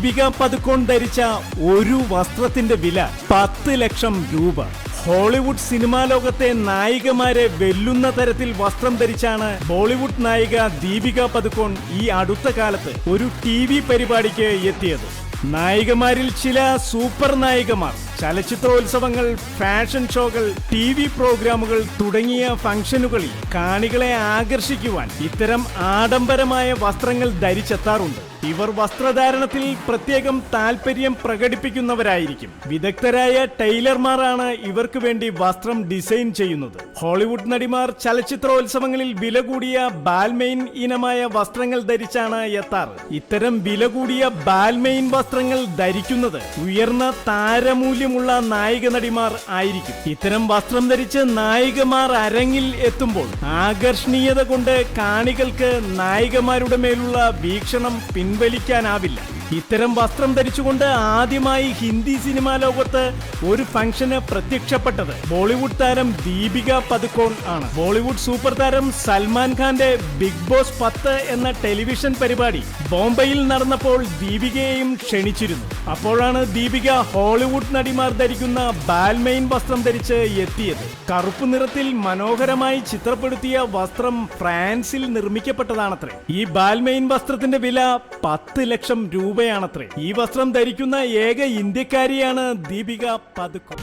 ദീപിക പദുക്കോൺ ധരിച്ച ഒരു വസ്ത്രത്തിന്റെ വില 10 ലക്ഷം രൂപ. ഹോളിവുഡ് സിനിമാ ലോകത്തെ നായികമാരെ വെല്ലുന്ന തരത്തിൽ വസ്ത്രം ധരിച്ചാണ് ബോളിവുഡ് നായിക ദീപിക പദുക്കോൺ ഈ അടുത്ത കാലത്ത് ഒരു TV പരിപാടിക്ക് എത്തിയത്. നായികമാരിൽ ചില സൂപ്പർ നായികമാർ ചലച്ചിത്രോത്സവങ്ങൾ, ഫാഷൻ ഷോകൾ, TV പ്രോഗ്രാമുകൾ തുടങ്ങിയ ഫംഗ്ഷനുകളിൽ കാണികളെ ആകർഷിക്കുവാൻ ഇത്തരം ആഡംബരമായ വസ്ത്രങ്ങൾ ധരിച്ചെത്താറുണ്ട്. ഇവർ വസ്ത്രധാരണത്തിൽ പ്രത്യേകം താല്പര്യം പ്രകടിപ്പിക്കുന്നവരായിരിക്കും. വിദഗ്ധരായ ടൈലർമാരാണ് ഇവർക്ക് വേണ്ടി വസ്ത്രം ഡിസൈൻ ചെയ്യുന്നത്. ഹോളിവുഡ് നടിമാർ ചലച്ചിത്രോത്സവങ്ങളിൽ വില കൂടിയ ബാൽമെയിൻ ഇനമായ വസ്ത്രങ്ങൾ ധരിച്ചാണ് എത്താറ്. ഇത്തരം വില കൂടിയ ബാൽമെയിൻ വസ്ത്രങ്ങൾ ധരിക്കുന്നത് ഉയർന്ന താരമൂല്യമുള്ള നായിക നടിമാർ ആയിരിക്കും. ഇത്തരം വസ്ത്രം ധരിച്ച് നായികമാർ അരങ്ങിൽ എത്തുമ്പോൾ ആകർഷണീയത കൊണ്ട് കാണികൾക്ക് നായികമാരുടെ മേലുള്ള വീക്ഷണം പിൻവലിക്കാനാവില്ല. ഇത്തരം വസ്ത്രം ധരിച്ചുകൊണ്ട് ആദ്യമായി ഹിന്ദി സിനിമാ ലോകത്ത് ഒരു ഫംഗ്ഷന് പ്രത്യക്ഷപ്പെട്ടത് ബോളിവുഡ് താരം ദീപിക പദുക്കോൺ ആണ്. ബോളിവുഡ് സൂപ്പർ താരം സൽമാൻ ഖാന്റെ ബിഗ് ബോസ് 10 എന്ന ടെലിവിഷൻ പരിപാടി ബോംബെയിൽ നടന്നപ്പോൾ ദീപികയെയും ക്ഷണിച്ചിരുന്നു. അപ്പോഴാണ് ദീപിക ഹോളിവുഡ് നടിമാർ ധരിക്കുന്ന ബാൽമെയിൻ വസ്ത്രം ധരിച്ച് എത്തിയത്. കറുപ്പ് നിറത്തിൽ മനോഹരമായി ചിത്രപ്പെടുത്തിയ വസ്ത്രം ഫ്രാൻസിൽ നിർമ്മിക്കപ്പെട്ടതാണത്രേ. ഈ ബാൽമെയിൻ വസ്ത്രത്തിന്റെ വില 10 ലക്ഷം രൂപയാണത്രേ. ഈ വസ്ത്രം ധരിക്കുന്ന ഏക ഇന്ത്യക്കാരിയാണ് ദീപിക പദുക്കോൺ.